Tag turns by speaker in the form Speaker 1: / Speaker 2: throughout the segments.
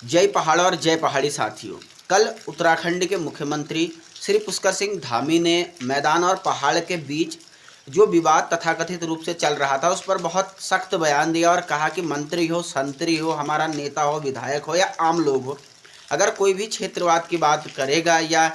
Speaker 1: जय पहाड़ और जय पहाड़ी साथियों। कल उत्तराखंड के मुख्यमंत्री श्री पुष्कर सिंह धामी ने मैदान और पहाड़ के बीच जो विवाद तथाकथित रूप से चल रहा था उस पर बहुत सख्त बयान दिया और कहा कि मंत्री हो, संतरी हो, हमारा नेता हो, विधायक हो या आम लोग हो, अगर कोई भी क्षेत्रवाद की बात करेगा या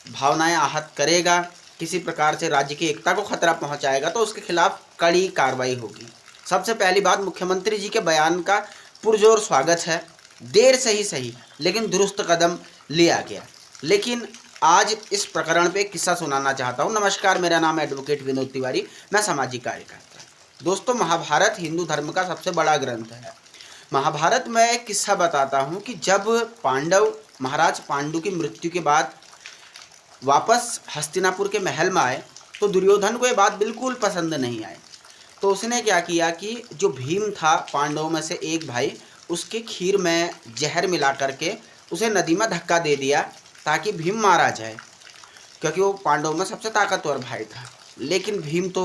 Speaker 1: भावनाएं आहत करेगा, किसी प्रकार से राज्य की एकता को खतरा पहुंचाएगा तो उसके खिलाफ कड़ी कार्रवाई होगी। सबसे पहली बात, मुख्यमंत्री जी के बयान का पुरजोर स्वागत है। देर से ही सही लेकिन दुरुस्त कदम लिया गया। लेकिन आज इस प्रकरण पे किस्सा सुनाना चाहता हूँ। नमस्कार, मेरा नाम है एडवोकेट विनोद तिवारी, मैं सामाजिक कार्यकर्ता। दोस्तों, महाभारत हिंदू धर्म का सबसे बड़ा ग्रंथ है। महाभारत में एक किस्सा बताता हूँ कि जब पांडव महाराज पांडु की मृत्यु के बाद वापस हस्तिनापुर के महल में आए तो दुर्योधन को ये बात बिल्कुल पसंद नहीं आई। तो उसने क्या किया कि जो भीम था पांडवों में से एक भाई, उसके खीर में जहर मिला करके उसे नदी में धक्का दे दिया ताकि भीम मारा जाए, क्योंकि वो पांडवों में सबसे ताकतवर भाई था। लेकिन भीम तो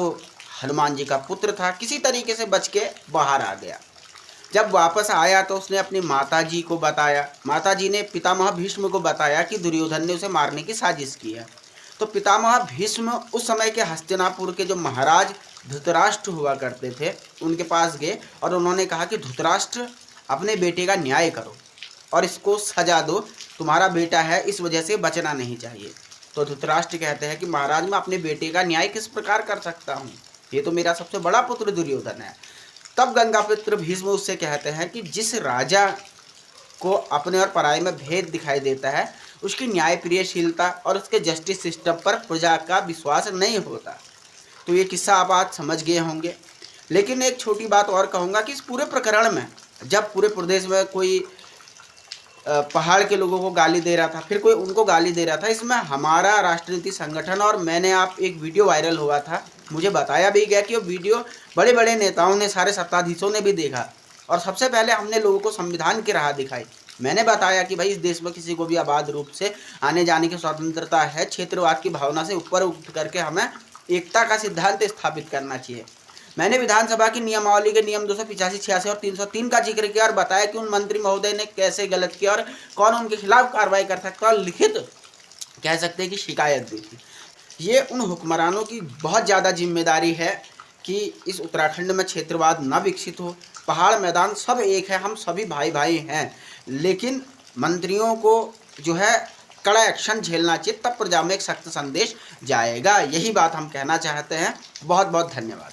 Speaker 1: हनुमान जी का पुत्र था, किसी तरीके से बच के बाहर आ गया। जब वापस आया तो उसने अपनी माता जी को बताया। माता जी ने पितामह भीष्म को बताया कि दुर्योधन ने उसे मारने की साजिश की है। तो पितामह भीष्म उस समय के हस्तिनापुर के जो महाराज धृतराष्ट्र हुआ करते थे उनके पास गए और उन्होंने कहा कि धृतराष्ट्र, अपने बेटे का न्याय करो और इसको सजा दो, तुम्हारा बेटा है इस वजह से बचना नहीं चाहिए। तो धृतराष्ट्र कहते हैं कि महाराज, मैं अपने बेटे का न्याय किस प्रकार कर सकता हूँ, ये तो मेरा सबसे बड़ा पुत्र दुर्योधन है। तब गंगापुत्र भीष्म उससे कहते हैं कि जिस राजा को अपने और पराये में भेद दिखाई देता है उसकी न्याय प्रियशीलता और उसके जस्टिस सिस्टम पर प्रजा का विश्वास नहीं होता। तो ये किस्सा आप आज समझ गए होंगे। लेकिन एक छोटी बात और कहूँगा कि इस पूरे प्रकरण में जब पूरे प्रदेश में कोई पहाड़ के लोगों को गाली दे रहा था, फिर कोई उनको गाली दे रहा था, इसमें हमारा राष्ट्रनीति संगठन और मैंने आप एक वीडियो वायरल हुआ था, मुझे बताया भी गया कि वो वीडियो बड़े बड़े नेताओं ने, सारे सत्ताधीशों ने भी देखा और सबसे पहले हमने लोगों को संविधान की राह दिखाई। मैंने बताया कि भाई, इस देश में किसी को भी आबाद रूप से आने जाने की स्वतंत्रता है। क्षेत्रवाद की भावना से ऊपर उठ करके हमें एकता का सिद्धांत स्थापित करना चाहिए। मैंने विधानसभा की नियमावली के नियम 285, 86 और 303 का जिक्र किया और बताया कि उन मंत्री महोदय ने कैसे गलत किया और कौन उनके खिलाफ कार्रवाई कर सकता है और लिखित कह सकते हैं कि शिकायत दी थी। ये उन हुक्मरानों की बहुत ज़्यादा जिम्मेदारी है कि इस उत्तराखंड में क्षेत्रवाद न विकसित हो। पहाड़ मैदान सब एक है, हम सभी भाई भाई हैं, लेकिन मंत्रियों को जो है कड़ा एक्शन झेलना चाहिए, तब प्रजा में एक सख्त संदेश जाएगा। यही बात हम कहना चाहते हैं। बहुत बहुत धन्यवाद।